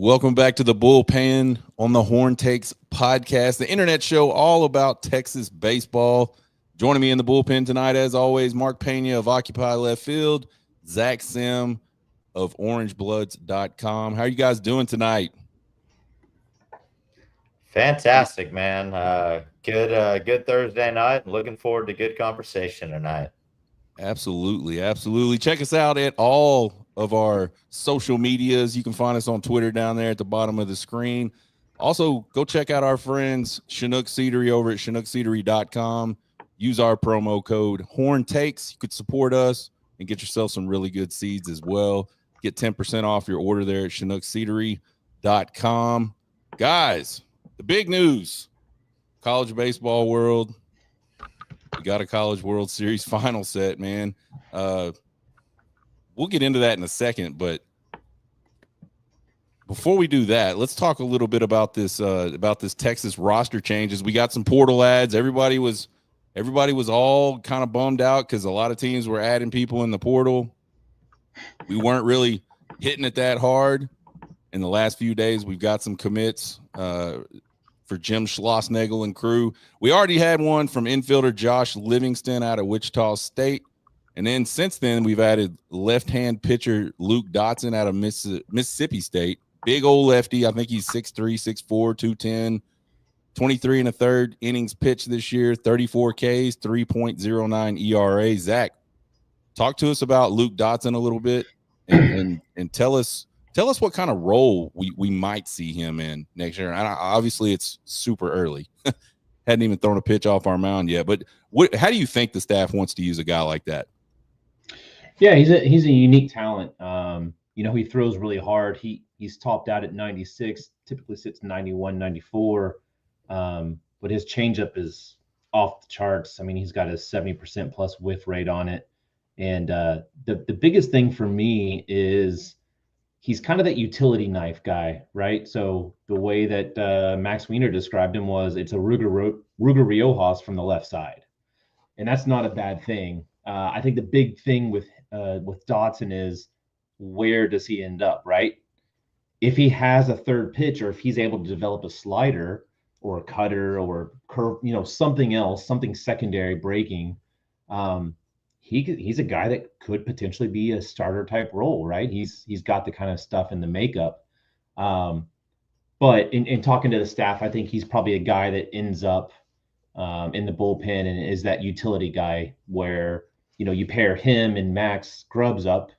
Welcome back to the Bullpen on the Horn Takes podcast, the internet show all about Texas baseball. Joining me in the bullpen tonight, as always, Marc Pena of Occupy Left Field, Zach Sim of OrangeBloods.com. How are you guys doing tonight? Fantastic, man. Good Thursday night. Looking forward to good conversation tonight. Absolutely. Check us out at all of our social medias. You can find us on Twitter down there at the bottom of the screen. Also, go check out our friends Chinook Seedery over at ChinookSeedery.com. Use our promo code Horn Takes. You could support us and get yourself some really good seeds as well. Get 10% off your order there at ChinookSeedery.com. Guys, the big news, college baseball world. We got a College World Series final set, man. We'll get into that in a second, but before we do that, let's talk a little bit about this Texas roster changes. We got some portal ads. Everybody was all kind of bummed out because a lot of teams were adding people in the portal. We weren't really hitting it that hard. In the last few days, we've got some commits for Jim Schlossnagle and crew. We already had one from infielder Josh Livingston out of Wichita State. And then since then, we've added left-hand pitcher Luke Dodson out of Mississippi State. Big old lefty. I think he's 6'3", 6'4", 210, 23 and a third innings pitched this year, 34 Ks, 3.09 ERA. Zach, talk to us about Luke Dodson a little bit and tell us what kind of role we might see him in next year. And obviously, it's super early. Hadn't even thrown a pitch off our mound yet. But how do you think the staff wants to use a guy like that? Yeah, he's a unique talent. He throws really hard. He's topped out at 96, typically sits 91, 94. But his changeup is off the charts. I mean, he's got a 70% plus whiff rate on it. And the biggest thing for me is he's kind of that utility knife guy, right? So the way that Max Wiener described him was it's a Ruger Riojas from the left side. And that's not a bad thing. I think the big thing with Dodson is where does he end up, right? If he has a third pitch or if he's able to develop a slider or a cutter or curve, something else, something secondary breaking, he's a guy that could potentially be a starter type role, right? He's got the kind of stuff in the makeup. But in talking to the staff, I think he's probably a guy that ends up in the bullpen and is that utility guy where, you pair him and Max Grubbs up.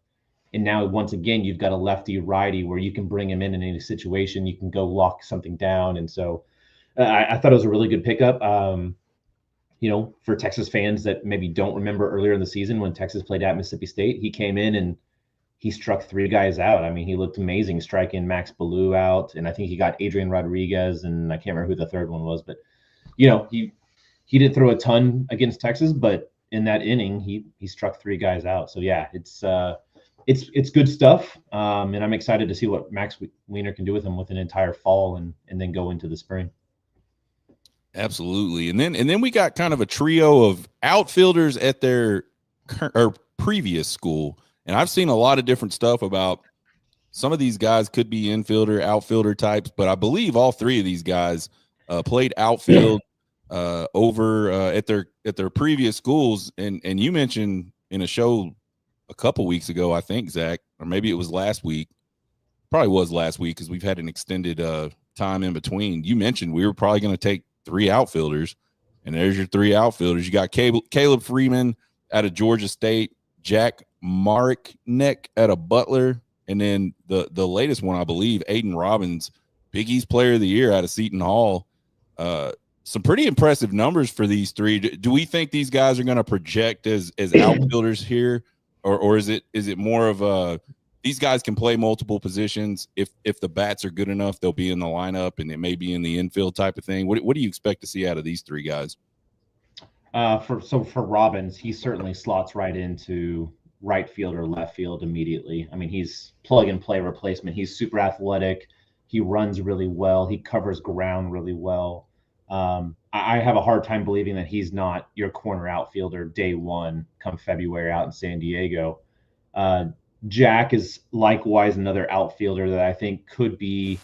And now once again, you've got a lefty righty where you can bring him in any situation. You can go lock something down. And so I thought it was a really good pickup. For Texas fans that maybe don't remember earlier in the season when Texas played at Mississippi State, he came in and he struck three guys out. I mean, he looked amazing striking Max Ballou out. And I think he got Adrian Rodriguez, and I can't remember who the third one was. But, he didn't throw a ton against Texas, but in that inning, he struck three guys out. So, yeah, it's good stuff. And I'm excited to see what Max Wiener can do with him with an entire fall and then go into the spring. Absolutely. And then we got kind of a trio of outfielders at their previous school. And I've seen a lot of different stuff about some of these guys could be infielder, outfielder types, but I believe all three of these guys played outfield over at their previous schools. And you mentioned in a show a couple weeks ago, I think, Zach, or maybe it was last week. Probably was last week because we've had an extended time in between. You mentioned we were probably going to take three outfielders, and there's your three outfielders. You got Caleb Freeman out of Georgia State, Jack Markneck out of Butler, and then the latest one, I believe, Aiden Robbins, Big East Player of the Year out of Seton Hall. Some pretty impressive numbers for these three. Do we think these guys are going to project as outfielders here, or is it more of these guys can play multiple positions? If the bats are good enough, they'll be in the lineup, and it may be in the infield type of thing. What do you expect to see out of these three guys? For Robbins, he certainly slots right into right field or left field immediately. I mean, he's plug and play replacement. He's super athletic. He runs really well. He covers ground really well. I have a hard time believing that he's not your corner outfielder day one come February out in San Diego. Jack is likewise another outfielder that I think could be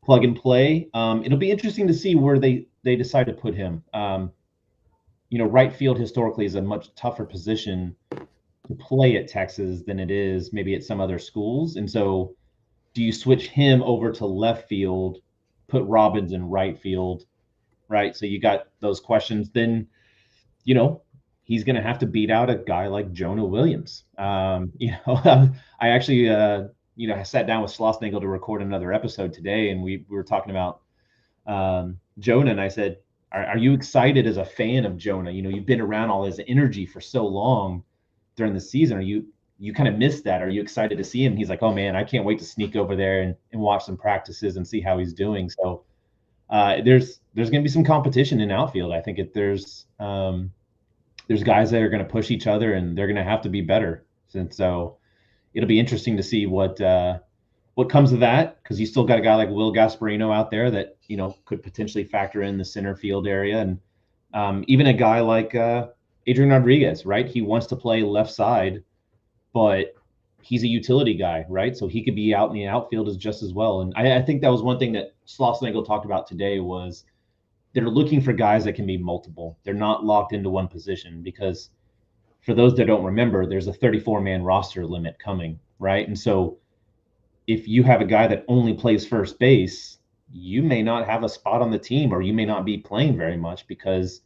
plug and play. It'll be interesting to see where they decide to put him. Right field historically is a much tougher position to play at Texas than it is maybe at some other schools. And so do you switch him over to left field, put Robbins in right field, right? So you got those questions. Then, he's going to have to beat out a guy like Jonah Williams. I actually, I sat down with Schlossnagle to record another episode today, and we were talking about Jonah, and I said, are you excited as a fan of Jonah? You've been around all his energy for so long during the season. Are you kind of missed that? Are you excited to see him? He's like, oh man, I can't wait to sneak over there and watch some practices and see how he's doing. So there's going to be some competition in outfield. I think there's guys that are going to push each other, and they're going to have to be better. And so it'll be interesting to see what comes of that, because you still got a guy like Will Gasparino out there that could potentially factor in the center field area, and even a guy like Adrian Rodriguez, right? He wants to play left side, but he's a utility guy, right? So he could be out in the outfield just as well. And I think that was one thing that Schlossnagle talked about today was they're looking for guys that can be multiple. They're not locked into one position, because for those that don't remember, there's a 34-man roster limit coming, right? And so if you have a guy that only plays first base, you may not have a spot on the team, or you may not be playing very much, because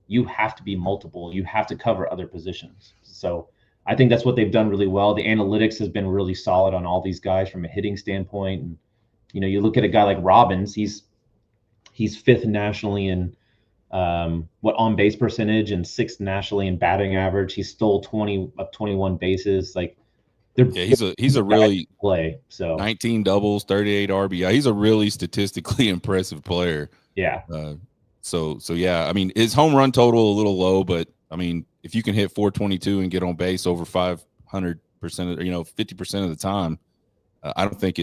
you have to be multiple. You have to cover other positions. So I think that's what they've done really well. The analytics has been really solid on all these guys from a hitting standpoint. And, you look at a guy like Robbins, he's fifth nationally in on base percentage and sixth nationally in batting average. He stole 20 of 21 bases. Like, he's a really play. So 19 doubles, 38 RBI. He's a really statistically impressive player. Yeah. So yeah, I mean, his home run total a little low, but I mean, if you can hit 422 and get on base over 500%, 50% of the time, I don't think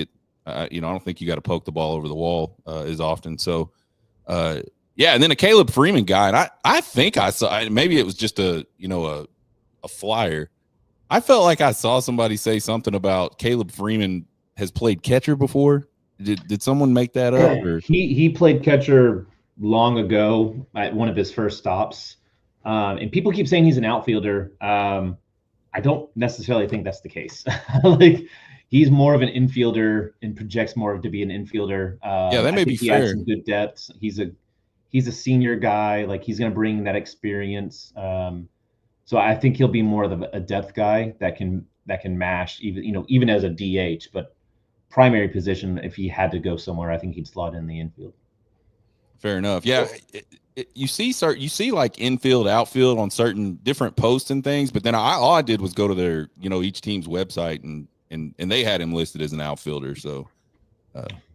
I don't think you got to poke the ball over the wall as often. So, yeah, and then a Caleb Freeman guy, and I think I saw, maybe it was just a flyer. I felt like I saw somebody say something about Caleb Freeman has played catcher before. Did someone make that up? Or? He played catcher long ago at one of his first stops. And people keep saying he's an outfielder. I don't necessarily think that's the case. Like, he's more of an infielder and projects more to be an infielder. Yeah, that may be fair. He has some good depth. He's a senior guy. Like, he's going to bring that experience. So I think he'll be more of a depth guy that can mash even as a DH. But primary position, if he had to go somewhere, I think he'd slot in the infield. Fair enough. Yeah. You see like infield, outfield on certain different posts and things, but then all I did was go to their, each team's website and they had him listed as an outfielder. So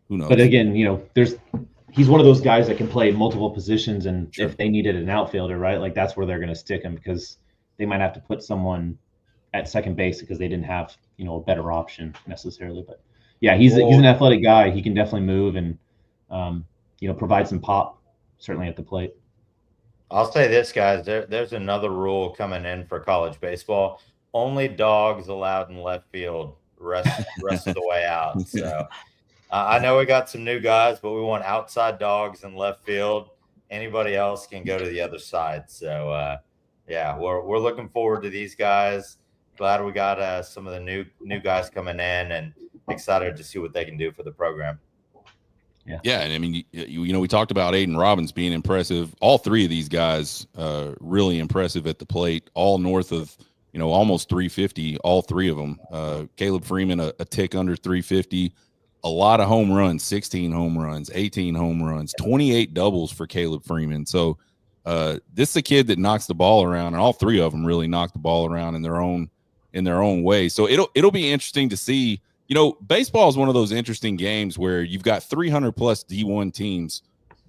who knows? But again, he's one of those guys that can play multiple positions, and Sure. If they needed an outfielder, right, like that's where they're going to stick him, because they might have to put someone at second base because they didn't have, a better option necessarily. But yeah, he's an athletic guy. He can definitely move and, provide some pop. Certainly at the plate. I'll say this, guys. There's another rule coming in for college baseball. Only dogs allowed in left field. Rest of the way out. So I know we got some new guys, but we want outside dogs in left field. Anybody else can go to the other side. So yeah, we're looking forward to these guys. Glad we got some of the new guys coming in, and excited to see what they can do for the program. Yeah, and I mean, we talked about Aiden Robbins being impressive. All three of these guys, really impressive at the plate. All north of, almost 350. All three of them. Caleb Freeman a tick under 350. A lot of home runs, 16 home runs, 18 home runs, 28 doubles for Caleb Freeman. So this is a kid that knocks the ball around, and all three of them really knock the ball around in their own way. So it'll be interesting to see. Baseball is one of those interesting games where you've got 300 plus D1 teams,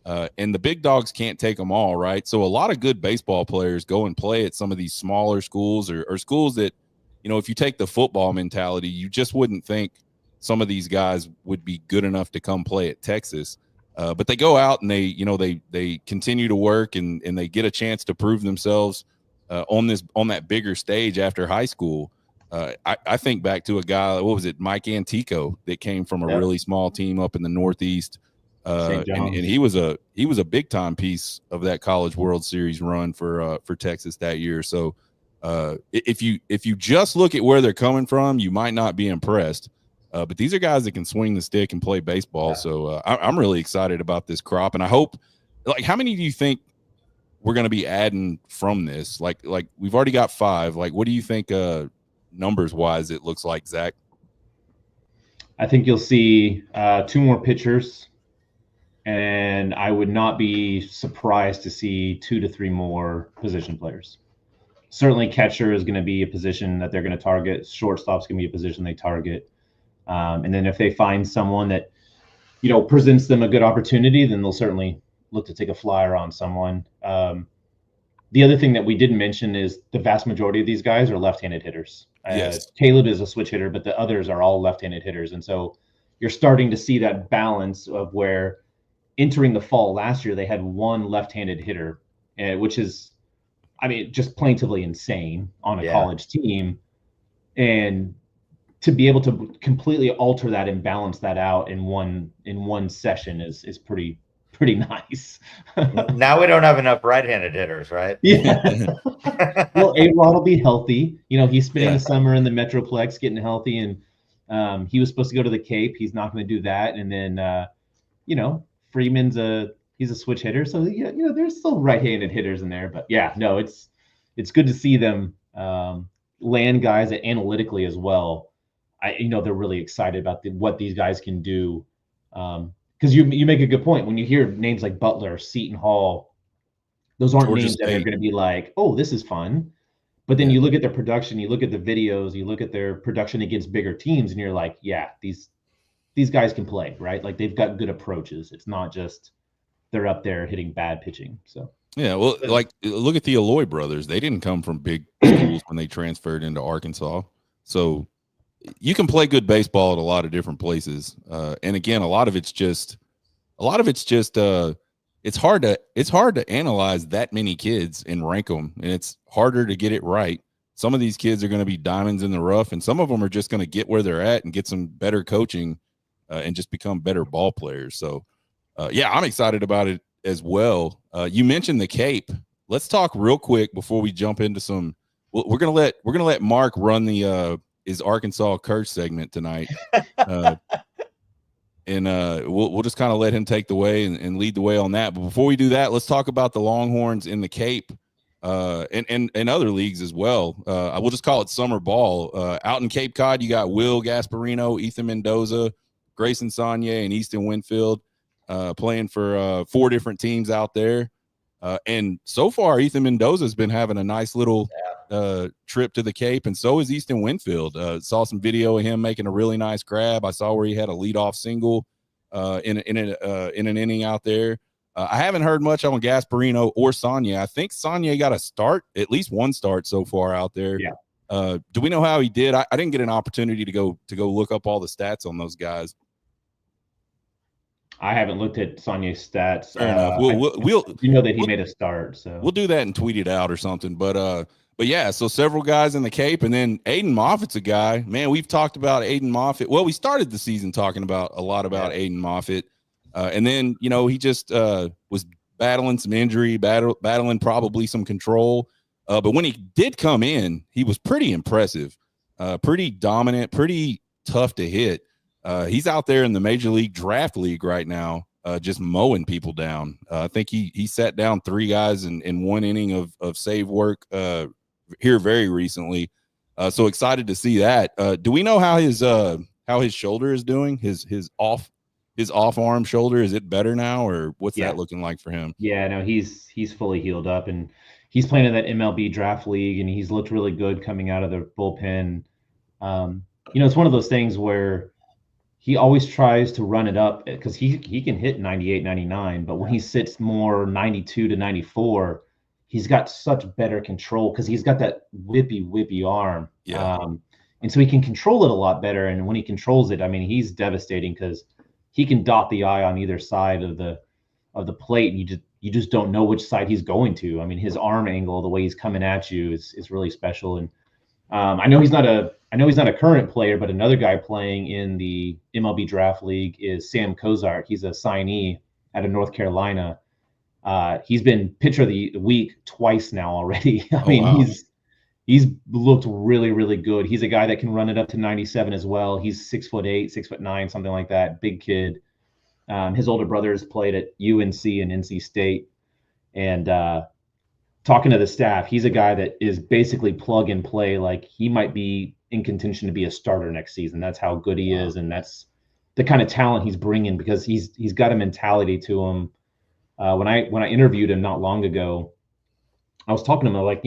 and the big dogs can't take them all, right? So a lot of good baseball players go and play at some of these smaller schools or schools that, if you take the football mentality, you just wouldn't think some of these guys would be good enough to come play at Texas. But they go out and they continue to work and they get a chance to prove themselves on that bigger stage after high school. I think back to a guy, what was it, Mike Antico, that came from a really small team up in the Northeast. And he was a big time piece of that College World Series run for Texas that year. So if you just look at where they're coming from, you might not be impressed. But these are guys that can swing the stick and play baseball. Yeah. So I'm really excited about this crop, and I hope. Like, how many do you think we're going to be adding from this? Like we've already got 5. Like, what do you think numbers wise it looks like, Zach? I think you'll see 2 more pitchers, and I would not be surprised to see 2 to 3 more position players. Certainly catcher is going to be a position that they're going to target. Shortstop's going to be a position they target. And then if they find someone that, presents them a good opportunity, then they'll certainly look to take a flyer on someone. The other thing that we didn't mention is the vast majority of these guys are left-handed hitters. Yes. Caleb is a switch hitter, but the others are all left-handed hitters. And so you're starting to see that balance of where entering the fall last year, they had 1 left-handed hitter, which is, just plaintively insane on a college team. And to be able to completely alter that and balance that out in one session is pretty nice. Now we don't have enough right-handed hitters, right? Yeah. Well, A-Rod will be healthy. He's spending the summer in the Metroplex getting healthy, and he was supposed to go to the Cape. He's not going to do that. And then, Freeman's he's a switch hitter. So, there's still right-handed hitters in there. But, it's good to see them land guys that analytically as well. They're really excited about what these guys can do. Because you make a good point. When you hear names like Butler, Seton Hall, those aren't names that are going to be like, oh, this is fun. But then you look at their production, you look at the videos, you look at their production against bigger teams, and you're like, yeah, these guys can play, right? Like, they've got good approaches. It's not just they're up there hitting bad pitching. So yeah, well, like, look at the Aloy brothers. They didn't come from big schools when they transferred into Arkansas. So you can play good baseball at a lot of different places. And again, a lot of it's just it's hard to analyze that many kids and rank them, and it's harder to get it right. Some of these kids are going to be diamonds in the rough, and some of them are just going to get where they're at and get some better coaching and just become better ball players. So I'm excited about it as well. You mentioned the Cape. Let's talk real quick before we jump into some. We're gonna let Marc run the is Arkansas curse segment tonight. And we'll just kind of let him take the way and lead the way on that. But before we do that, let's talk about the Longhorns in the Cape and other leagues as well. I will just call it summer ball. Out in Cape Cod, you got Will Gasparino, Ethan Mendoza, Grayson Saunier, and Easton Winfield playing for 4 different teams out there. And so far, Ethan Mendoza has been having a nice little trip to the Cape, and so is Easton Winfield. Saw some video of him making a really nice grab. I saw where he had a leadoff single in an inning out there. I haven't heard much on Gasparino or Saunier. I think Saunier got a start, at least one start so far out there. Yeah. Do we know how he did? I didn't get an opportunity to go look up all the stats on those guys. I haven't looked at Saunier's stats. Fair enough. We'll that he made a start, so we'll do that and tweet it out or something. But yeah, so several guys in the Cape, and then Aiden Moffett's a guy. Man, we've talked about Aiden Moffett. Well, we started the season talking about Aiden Moffett, and then he just was battling some injury, battling probably some control. But when he did come in, he was pretty impressive, pretty dominant, pretty tough to hit. He's out there in the Major League Draft League right now, just mowing people down. I think he sat down 3 guys in 1 inning of save work here very recently. So excited to see that. Do we know how his shoulder is doing? His off arm shoulder, is it better now, or what's that looking like for him? Yeah, no, he's fully healed up, and he's playing in that MLB Draft League, and he's looked really good coming out of the bullpen. It's one of those things where he always tries to run it up because he can hit 98, 99, but when he sits more 92 to 94, he's got such better control because he's got that whippy arm. Yeah. And so he can control it a lot better. And when he controls it, he's devastating because he can dot the I on either side of the plate, and you just don't know which side he's going to. His arm angle, the way he's coming at you is really special. And I know he's not a I know he's not a current player, but another guy playing in the MLB Draft League is Sam Kozart. He's a signee out of North Carolina. He's been pitcher of the week twice now already. I mean, wow. he's looked really, really good. He's a guy that can run it up to 97 as well. He's 6'8", 6'9", something like that. Big kid. His older brothers played at UNC and NC State. And talking to the staff, he's a guy that is basically plug and play. Like, he might be in contention to be a starter next season. That's how good he is, and that's the kind of talent he's bringing, because he's got a mentality to him. When I interviewed him not long ago, I was talking to him like,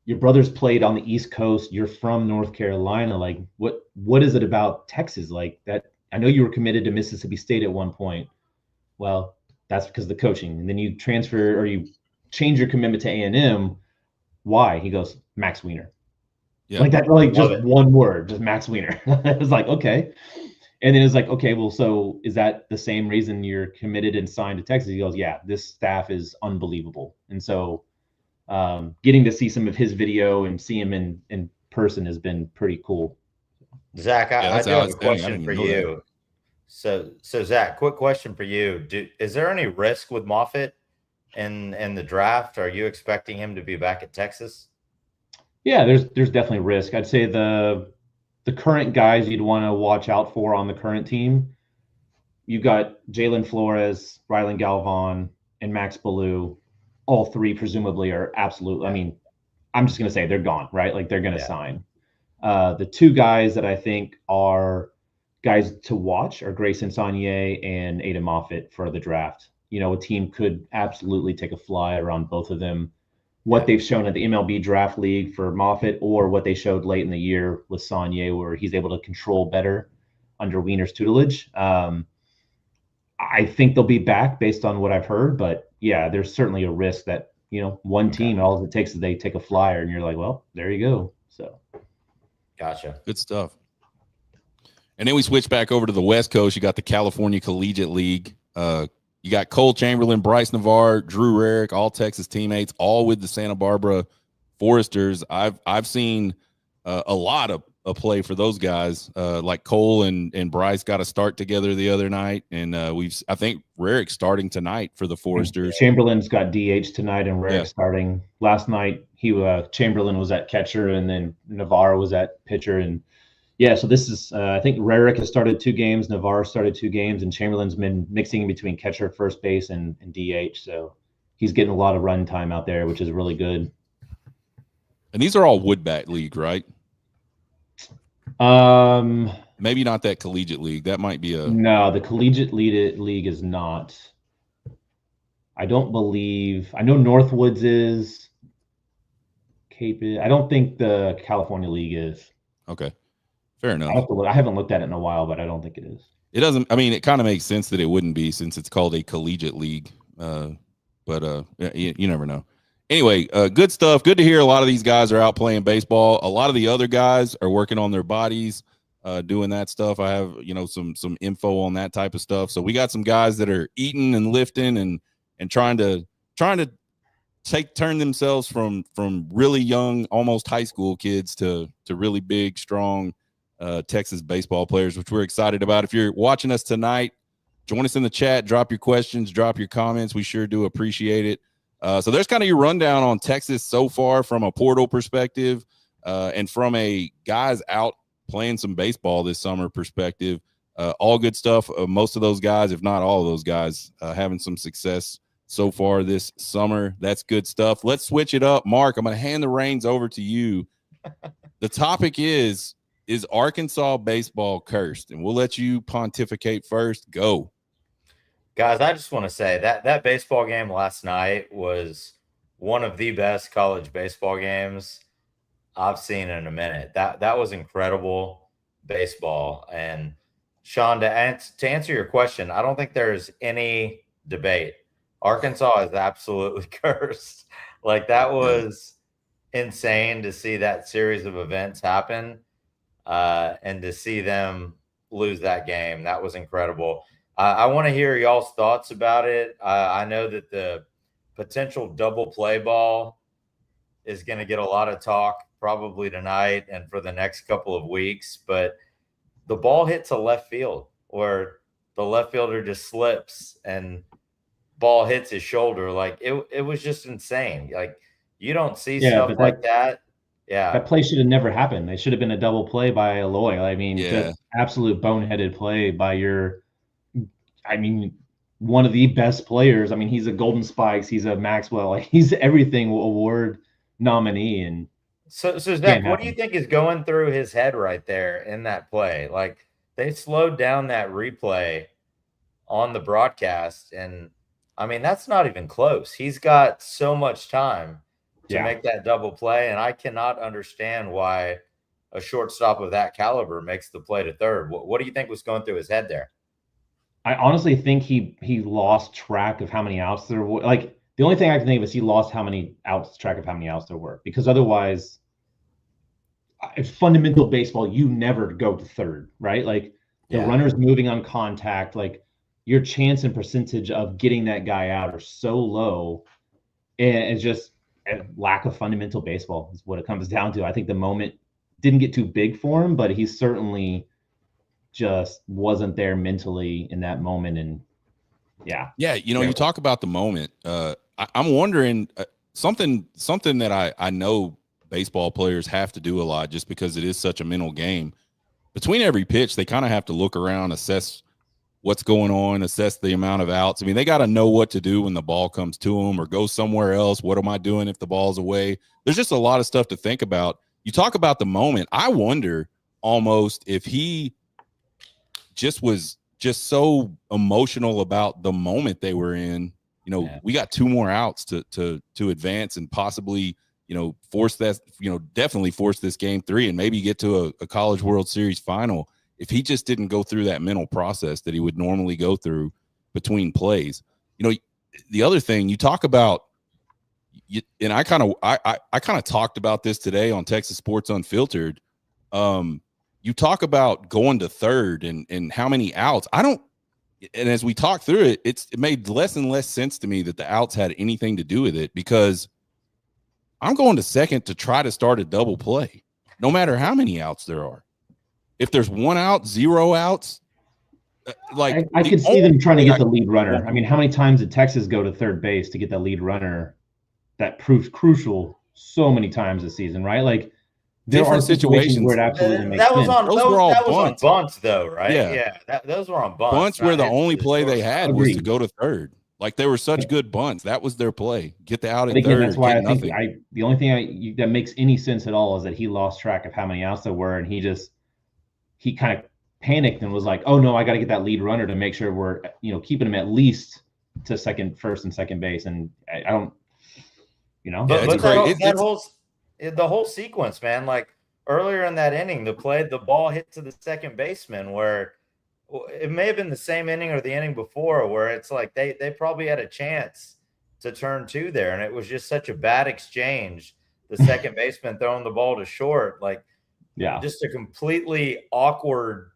your brothers played on the East Coast. You're from North Carolina. Like, what is it about Texas like that? I know you were committed to Mississippi State at one point. Well, that's because of the coaching, and then you transfer or you change your commitment to A&M. Why? He goes, Max Wiener. Yeah. Like that, like just one word, just Max Wiener. It was like, okay. And then it's like, okay, well, so is that the same reason you're committed and signed to Texas? He goes, yeah, this staff is unbelievable. And so getting to see some of his video and see him in person has been pretty cool. Zach, I do have a question for you. So Zach, quick question for you. Is there any risk with Moffett in the draft? Are you expecting him to be back at Texas? Yeah, there's definitely risk. I'd say the current guys you'd want to watch out for on the current team, you've got Jalen Flores, Rylan Galvan, and Max Ballou. All three presumably are absolute. I mean, I'm just going to say they're gone, right? Like, they're going to sign. The two guys that I think are guys to watch are Grayson Saunier and Aiden Moffett for the draft. A team could absolutely take a flyer on both of them. What they've shown at the MLB Draft League for Moffett, or what they showed late in the year with Saunier, where he's able to control better under Wiener's tutelage. I think they'll be back based on what I've heard, but yeah, there's certainly a risk that, one team, all it takes is they take a flyer and you're like, well, there you go. So. Gotcha. Good stuff. And then we switch back over to the West Coast. You got the California Collegiate League. You got Cole Chamberlain, Bryce Navarre, Drew Rarick, all Texas teammates, all with the Santa Barbara Foresters. I've seen a lot of play for those guys. Like Cole and Bryce got a start together the other night, and I think Rarick starting tonight for the Foresters. Chamberlain's got DH tonight, and Rarick starting. Last night Chamberlain was at catcher, and then Navarre was at pitcher, and so this is I think Rarick has started 2 games, Navarre started 2 games, and Chamberlain's been mixing in between catcher, first base, and DH. So he's getting a lot of run time out there, which is really good. And these are all Woodbat League, right? Maybe not that collegiate league. That might be no, the collegiate league is not. I don't believe. I know Northwoods is. Cape. I don't think the California League is. Okay. Fair enough. I haven't looked at it in a while, but I don't think it is. It doesn't. I mean, it kind of makes sense that it wouldn't be, since it's called a collegiate league. But you never know. Anyway, good stuff. Good to hear a lot of these guys are out playing baseball. A lot of the other guys are working on their bodies, doing that stuff. I have, some info on that type of stuff. So we got some guys that are eating and lifting and trying to turn themselves from really young, almost high school kids to really big, strong Texas baseball players, which we're excited about. If you're watching us tonight, join us in the chat, drop your questions, drop your comments. We sure do appreciate it. So there's kind of your rundown on Texas so far from a portal perspective, and from a guys out playing some baseball this summer perspective. All good stuff. Most of those guys, if not all of those guys, having some success so far this summer. That's good stuff. Let's switch it up. Marc, I'm going to hand the reins over to you. The topic is Arkansas baseball cursed? And we'll let you pontificate first. Go. Guys, I just want to say that baseball game last night was one of the best college baseball games I've seen in a minute. That was incredible baseball. And Sean, to answer your question, I don't think there's any debate. Arkansas is absolutely cursed. Like, that was insane to see that series of events happen, and to see them lose that game. That was incredible. I want to hear y'all's thoughts about it. I know that the potential double play ball is going to get a lot of talk probably tonight and for the next couple of weeks, but the ball hits a left field where the left fielder just slips and ball hits his shoulder. Like it was just insane. Like you don't see stuff like that. Yeah. That play should have never happened. It should have been a double play by Aloy. I mean, just absolute boneheaded play by one of the best players. I mean, he's a Golden Spikes, he's a Maxwell, he's everything award nominee. And so Zach, what do you think is going through his head right there in that play? Like they slowed down that replay on the broadcast, and I mean, that's not even close. He's got so much time to make that double play, and I cannot understand why a shortstop of that caliber makes the play to third. What do you think was going through his head there? I honestly think he lost track of how many outs there were. Like the only thing I can think of is he lost track of how many outs there were, because otherwise, it's fundamental baseball. You never go to third, right? Like the runner's moving on contact, like your chance and percentage of getting that guy out are so low, and it's just a lack of fundamental baseball is what it comes down to. I think the moment didn't get too big for him, but he certainly just wasn't there mentally in that moment. And you talk about the moment. I'm wondering something that I know baseball players have to do a lot, just because it is such a mental game. Between every pitch, they kind of have to look around, assess what's going on, assess the amount of outs. I mean, they got to know what to do when the ball comes to them or go somewhere else. What am I doing if the ball's away? There's just a lot of stuff to think about. You talk about the moment. I wonder almost if he just was just so emotional about the moment they were in. We got 2 more outs to advance and possibly, force that, definitely force this game 3 and maybe get to a College World Series final. If he just didn't go through that mental process that he would normally go through between plays. The other thing you talk about, and I kind of talked about this today on Texas Sports Unfiltered. You talk about going to third and how many outs. And as we talk through it, it made less and less sense to me that the outs had anything to do with it, because I'm going to second to try to start a double play, no matter how many outs there are. If there's 1 out, 0 outs, like I could see them trying to get the lead runner. I mean, how many times did Texas go to third base to get that lead runner? That proved crucial so many times this season, right? Like there are situations where it absolutely makes sense. Those were on bunts, though, right? Yeah, those were on bunts. Bunts were the only play they had was to go to third. Like they were such good bunts. That was their play. Get the out at third. That's why I think the only thing that makes any sense at all is that he lost track of how many outs there were, and he kind of panicked and was like, "Oh no, I got to get that lead runner to make sure we're keeping him at least to first and second base." And I don't, But the whole sequence, man. Like earlier in that inning, the ball hit to the second baseman, where it may have been the same inning or the inning before, where it's like they probably had a chance to turn 2 there, and it was just such a bad exchange. The second baseman throwing the ball to short, like just a completely awkward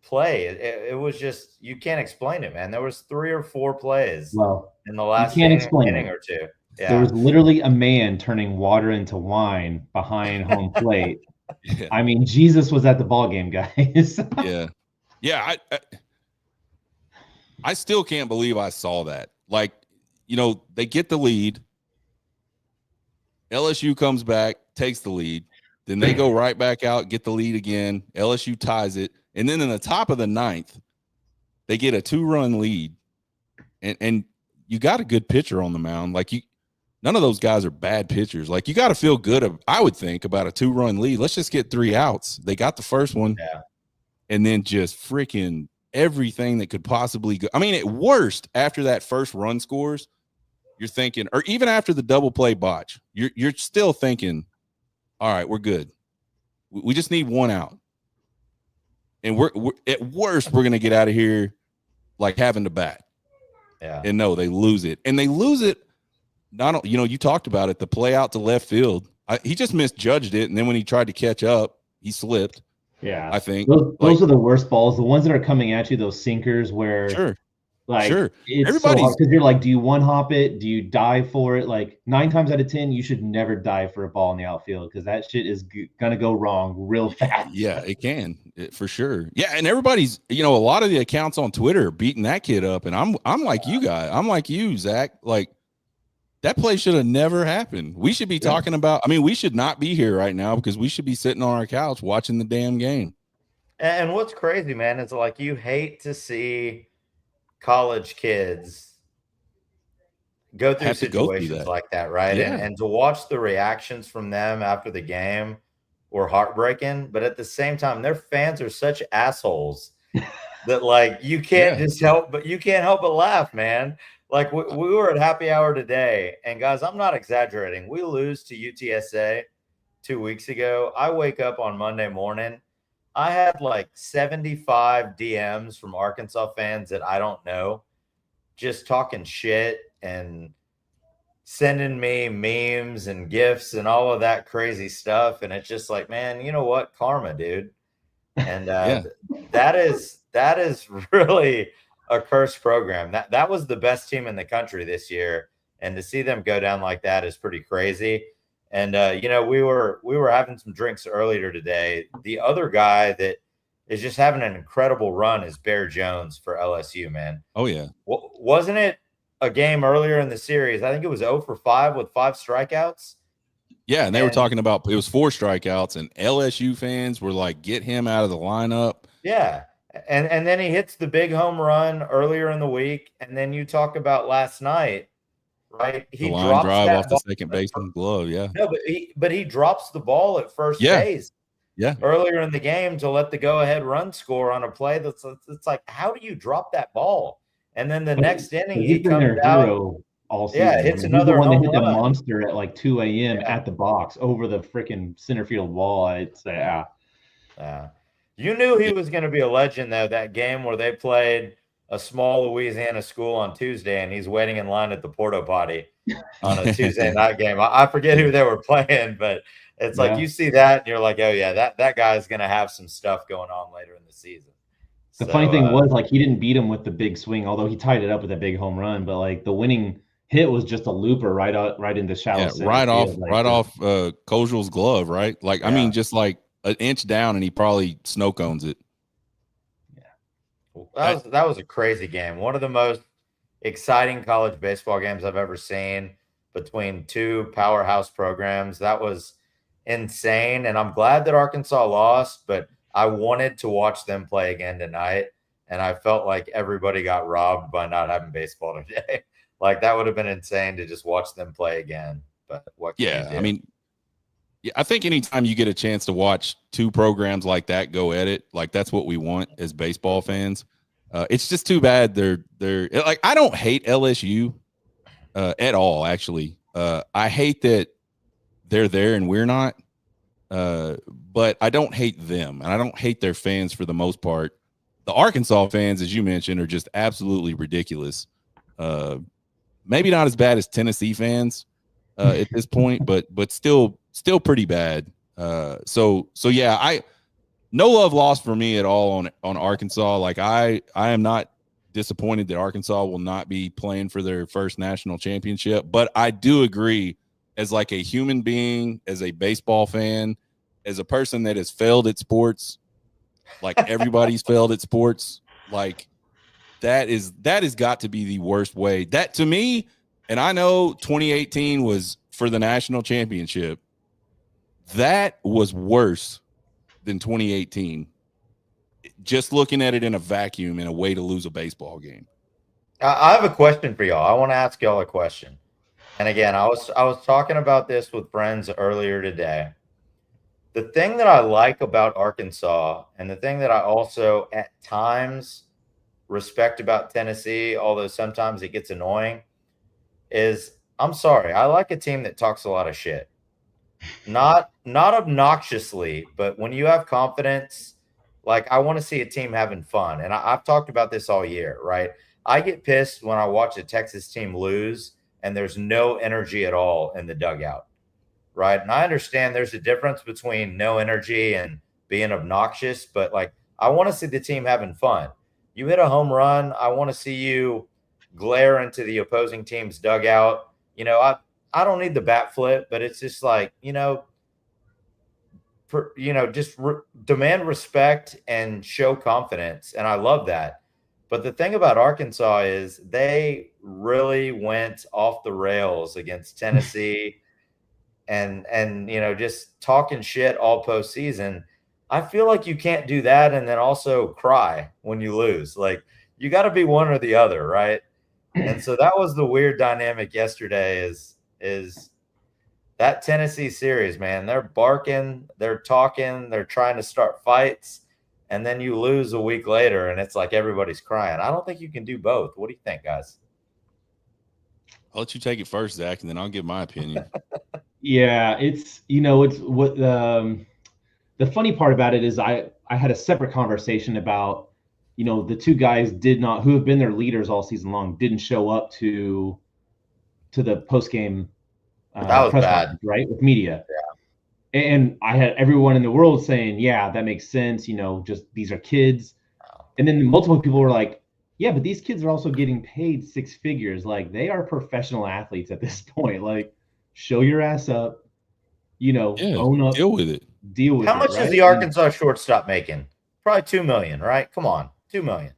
play. It was just, you can't explain it, man. There was 3 or 4 plays in the last inning or 2. Yeah. There was literally a man turning water into wine behind home plate. I mean, Jesus was at the ball game, guys. I still can't believe I saw that. Like, they get the lead. LSU comes back, takes the lead. Then they go right back out, get the lead again. LSU ties it. And then in the top of the 9th, they get a 2-run lead. And you got a good pitcher on the mound. Like, none of those guys are bad pitchers. Like, you got to feel good, I would think, about a 2-run lead. Let's just get 3 outs. They got the first one. Yeah. And then just freaking everything that could possibly go. I mean, at worst, after that first run scores, you're thinking, or even after the double play botch, you're still thinking, all right, we're good. We just need 1 out. And we're at worst, we're going to get out of here like having to bat. Yeah. And no, they lose it. And they lose it. You talked about it, the play out to left field. He just misjudged it. And then when he tried to catch up, he slipped. Yeah. I think those are the worst balls. The ones that are coming at you, those sinkers where Like, Sure. it's so hard Everybody's because you're like, do you one hop it? Do you dive for it? Like 9 times out of 10, you should never dive for a ball in the outfield because that shit is gonna go wrong real fast. yeah, it can for sure. Yeah, and everybody's a lot of the accounts on Twitter are beating that kid up, and I'm like you guys. I'm like you, Zach. Like that play should have never happened. We should be talking about. I mean, we should not be here right now because we should be sitting on our couch watching the damn game. And what's crazy, man, is like you hate to see college kids go through Have to go through situations that. like that, right? Yeah. And to watch the reactions from them after the game were heartbreaking. But at the same time, their fans are such assholes that like you can't you can't help but laugh, man. Like we were at happy hour today, and guys, I'm not exaggerating. We lose to UTSA 2 weeks ago. I wake up on Monday morning. I had like 75 DMs from Arkansas fans that I don't know, just talking shit and sending me memes and gifs and all of that crazy stuff. And it's just like, man, you know what? Karma, dude. And that is really a cursed program. That was the best team in the country this year. And to see them go down like that is pretty crazy. And we were having some drinks earlier today. The other guy that is just having an incredible run is Bear Jones for LSU, man. Oh yeah. Wasn't it a game earlier in the series? I think it was 0 for 5 with 5 strikeouts. Yeah, and they were talking about it was 4 strikeouts, and LSU fans were like, "Get him out of the lineup." Yeah, and then he hits the big home run earlier in the week, and then you talk about last night, right? He The line drops drive that off the ball second baseman glove. Yeah. No, but he drops the ball at first base. Yeah. Earlier in the game to let the go-ahead run score on a play it's like, how do you drop that ball? And then the next inning he comes out. All season. Yeah, hits I mean, another he's the one that home hit the run. monster at like 2 a.m. at the box over the freaking center field wall. I'd say, You knew he was going to be a legend, though, that game where they played a small Louisiana school on Tuesday, and he's waiting in line at the porta potty on a Tuesday night game. I forget who they were playing, but it's like you see that, and you're like, oh, yeah, that guy's going to have some stuff going on later in the season. The funny thing was, like, he didn't beat him with the big swing, although he tied it up with a big home run, but, like, the winning hit was just a looper right into shallow center right field, off Kojal's glove, right? Like, I mean, just like an inch down, and he probably snow cones it. Yeah, that was a crazy game. One of the most exciting college baseball games I've ever seen between two powerhouse programs. That was insane, and I'm glad that Arkansas lost, but I wanted to watch them play again tonight, and I felt like everybody got robbed by not having baseball today. Like, that would have been insane to just watch them play again. But what can you do? I mean, I think anytime you get a chance to watch two programs like that go at it, like that's what we want as baseball fans. It's just too bad they're like, I don't hate LSU at all, actually. I hate that they're there and we're not. But I don't hate them, and I don't hate their fans for the most part. The Arkansas fans, as you mentioned, are just absolutely ridiculous. Maybe not as bad as Tennessee fans at this point, but still pretty bad. So yeah, no love lost for me at all on Arkansas. Like I am not disappointed that Arkansas will not be playing for their first national championship, but I do agree, as like a human being, as a baseball fan, as a person that has failed at sports, like everybody's failed at sports, like that has got to be the worst way. That, to me, and I know 2018 was for the national championship, that was worse than 2018. Just looking at it in a vacuum, in a way to lose a baseball game. I have a question for y'all. I want to ask y'all a question. And again, I was talking about this with friends earlier today. The thing that I like about Arkansas, and the thing that I also at times respect about Tennessee, although sometimes it gets annoying, is, I'm sorry, I like a team that talks a lot of shit. Not obnoxiously, but when you have confidence, like, I want to see a team having fun. And I've talked about this all year, right? I get pissed when I watch a Texas team lose and there's no energy at all in the dugout, right? And I understand there's a difference between no energy and being obnoxious, but like, I want to see the team having fun. You hit a home run, I want to see you glare into the opposing team's dugout. I don't need the bat flip, but it's just like, just demand respect and show confidence. And I love that. But the thing about Arkansas is they really went off the rails against Tennessee and just talking shit all postseason. I feel like you can't do that and then also cry when you lose. Like, you got to be one or the other, right? And so that was the weird dynamic yesterday is that Tennessee series, man. They're barking, they're talking, they're trying to start fights, and then you lose a week later and it's like everybody's crying. I don't think you can do both. What do you think, guys? I'll let you take it first, Zach, and then I'll give my opinion. Yeah, it's what the funny part about it is I had a separate conversation about, the two guys who have been their leaders all season long, didn't show up to the post game that was press bad, conference, right, with media. Yeah. And I had everyone in the world saying, yeah, that makes sense. Just these are kids. And then multiple people were like, yeah, but these kids are also getting paid six figures. Like, they are professional athletes at this point. Like, show your ass up, own up, deal with it. How much is the Arkansas shortstop making? Probably $2 million, right? Come on, $2 million.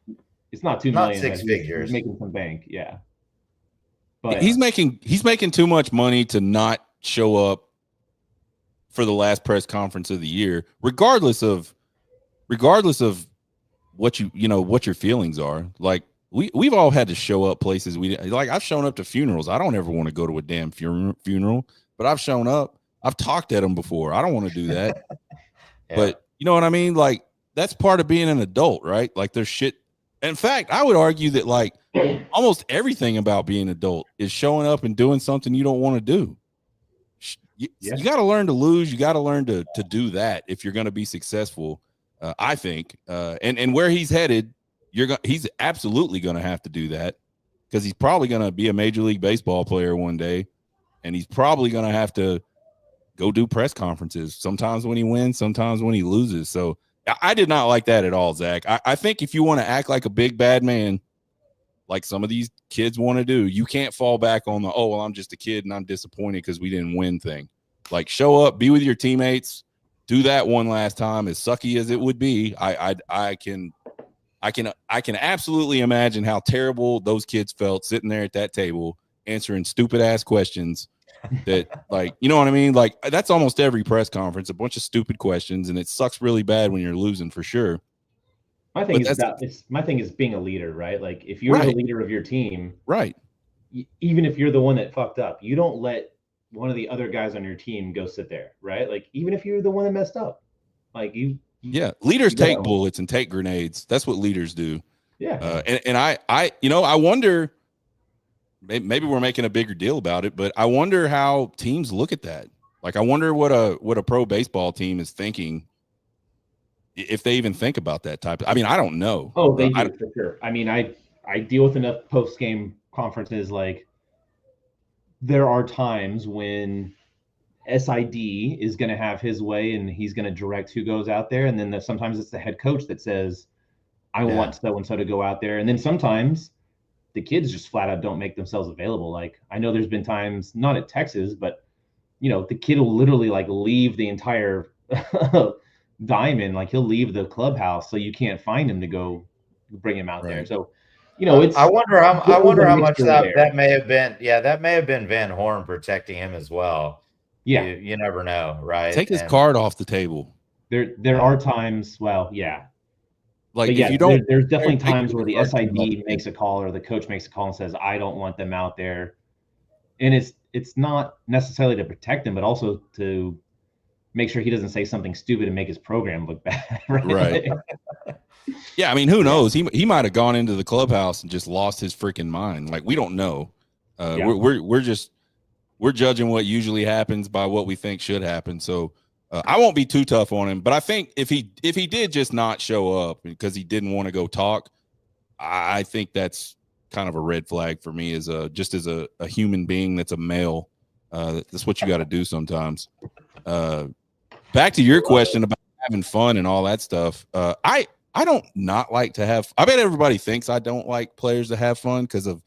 It's not $2 million. Not six figures. He's making some bank, yeah. But he's making too much money to not show up for the last press conference of the year, regardless of what what your feelings are. Like, we've all had to show up places I've shown up to funerals. I don't ever want to go to a damn funeral, but I've shown up. I've talked at them before. I don't want to do that. Yeah. But you know what I mean? Like, that's part of being an adult, right? Like, there's shit. In fact, I would argue that like almost everything about being an adult is showing up and doing something you don't want to do. You got to learn to lose. You got to learn to do that if you're going to be successful. I think, and where he's headed, he's absolutely going to have to do that, because he's probably going to be a Major League Baseball player one day, and he's probably going to have to go do press conferences, sometimes when he wins, sometimes when he loses. So I did not like that at all, Zach. I think if you want to act like a big bad man, like some of these kids want to do, you can't fall back on the, oh, well, I'm just a kid and I'm disappointed because we didn't win thing. Like, show up, be with your teammates, do that one last time, as sucky as it would be. I can absolutely imagine how terrible those kids felt sitting there at that table answering stupid ass questions that, like, you know what I mean? Like, that's almost every press conference, a bunch of stupid questions, and it sucks really bad when you're losing, for sure. My thing is being a leader, right? Like, if you're the leader of your team, right, even if you're the one that fucked up, you don't let one of the other guys on your team go sit there, right? Like, even if you're the one that messed up, like leaders take bullets and take grenades. That's what leaders do. Yeah. And I wonder, maybe we're making a bigger deal about it, but I wonder how teams look at that. Like, I wonder what a pro baseball team is thinking, if they even think about that type of, I mean, I don't know. Oh, they do, for sure. I mean, I deal with enough post-game conferences. Like, there are times when SID is going to have his way and he's going to direct who goes out there. And then sometimes it's the head coach that says, I want so-and-so to go out there. And then sometimes the kids just flat out don't make themselves available. Like, I know there's been times, not at Texas, but, the kid will literally like leave the entire diamond. Like, he'll leave the clubhouse so you can't find him to go bring him out there. So, it's, I wonder how much that may have been. Yeah, that may have been Van Horn protecting him as well. Yeah, you never know, right? Take his card off the table. There are times. Well, yeah. Like, if you don't, there's definitely times where the SID makes a call or the coach makes a call and says, I don't want them out there. And it's not necessarily to protect him, but also to make sure he doesn't say something stupid and make his program look bad. Right. Yeah, I mean, who knows? He might have gone into the clubhouse and just lost his freaking mind. Like, we don't know. We're judging what usually happens by what we think should happen. So I won't be too tough on him. But I think if he did just not show up because he didn't want to go talk, I think that's kind of a red flag for me as a human being that's a male. That's what you got to do Sometimes. Back to your question about having fun and all that stuff. I I don't not like to have. I bet everybody thinks I don't like players to have fun because of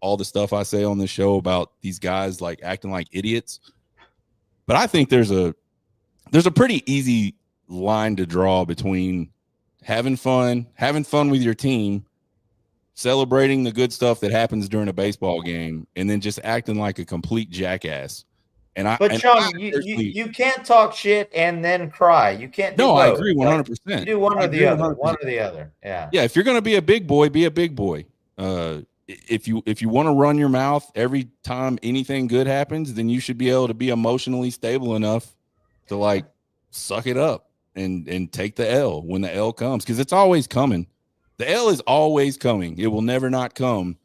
all the stuff I say on the show about these guys like acting like idiots. But I think there's a pretty easy line to draw between having fun with your team, celebrating the good stuff that happens during a baseball game, and then just acting like a complete jackass. But Sean, you can't talk shit and then cry. You can't do both. I agree 100%. You do one or the other. 100%. One or the other. Yeah. Yeah, if you're going to be a big boy, be a big boy. If you want to run your mouth every time anything good happens, then you should be able to be emotionally stable enough to like suck it up and take the L when the L comes, because it's always coming. The L is always coming. It will never not come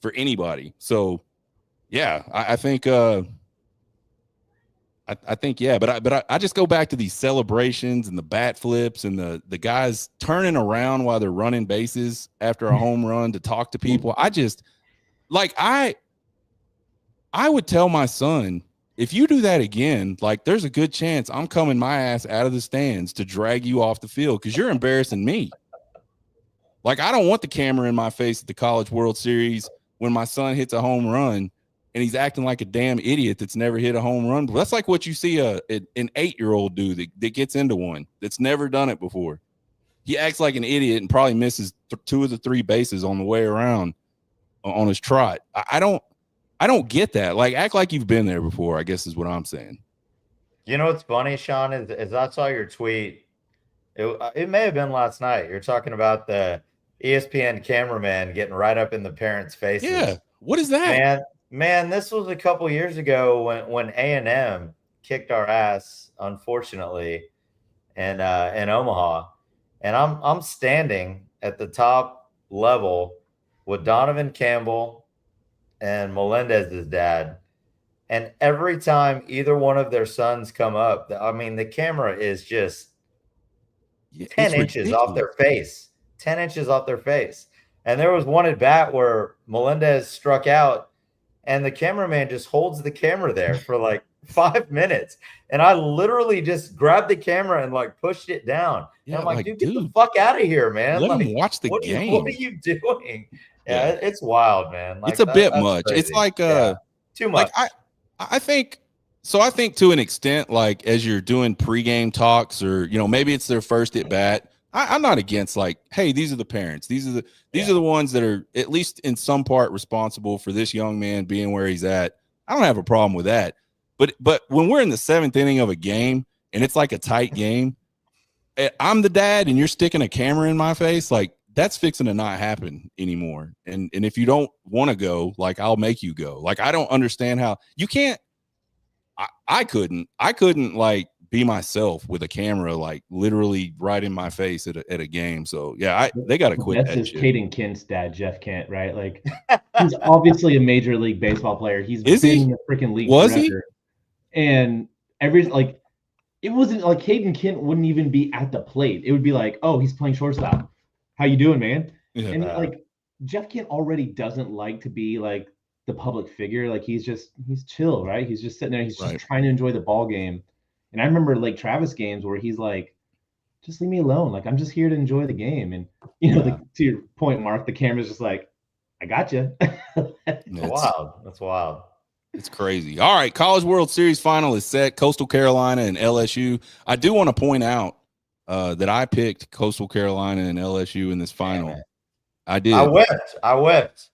for anybody. So yeah, I think I think, yeah, but I just go back to these celebrations and the bat flips and the guys turning around while they're running bases after a home run to talk to people. I just like, I would tell my son, if you do that again, like there's a good chance I'm coming my ass out of the stands to drag you off the field because you're embarrassing me. Like, I don't want the camera in my face at the College World Series when my son hits a home run and he's acting like a damn idiot that's never hit a home run. That's like what you see an 8-year-old do that gets into one that's never done it before. He acts like an idiot and probably misses 2 of the 3 bases on the way around on his trot. I don't get that. Like, act like you've been there before, I guess is what I'm saying. You know what's funny, Sean, is I saw your tweet. It may have been last night. You're talking about the ESPN cameraman getting right up in the parents' faces. Yeah. What is that? Man, this was a couple years ago when A&M kicked our ass, unfortunately, in Omaha. And I'm standing at the top level with Donovan Campbell and Melendez's dad. And every time either one of their sons come up, I mean, the camera is just 10 inches off their face. 10 inches off their face. And there was one at bat where Melendez struck out, and the cameraman just holds the camera there for like 5 minutes. And I literally just grabbed the camera and like pushed it down. Yeah, and I'm like, dude, get the fuck out of here, man. Let like, him watch the game. What are you doing? Yeah, it's wild, man. Like, it's a bit much. Crazy. It's like too much. Like I think to an extent, like as you're doing pregame talks or, you know, maybe it's their first at bat. I'm not against like, hey, these are the parents. These are the ones that are at least in some part responsible for this young man being where he's at. I don't have a problem with that. But when we're in the 7th inning of a game and it's like a tight game, I'm the dad and you're sticking a camera in my face, like that's fixing to not happen anymore. And if you don't want to go, like I'll make you go. Like I don't understand how you can't. I couldn't like be myself with a camera like literally right in my face at a game. So yeah, they got to quit that shit. That's Aiden Kent's dad, Jeff Kent, right? Like he's obviously a major league baseball player. He's been in the freaking league forever. And it wasn't like Aiden Kent wouldn't even be at the plate. It would be like, oh, he's playing shortstop. How you doing, man? Yeah, and like Jeff Kent already doesn't like to be like the public figure. Like he's chill, right? He's just sitting there. He's just trying to enjoy the ball game. And I remember like Travis games where he's like, just leave me alone. Like, I'm just here to enjoy the game. And, you know, to your point, Mark, the camera's just like, I got you. That's wild. That's wild. It's crazy. All right. College World Series final is set. Coastal Carolina and LSU. I do want to point out that I picked Coastal Carolina and LSU in this final. Man. I did. I whipped.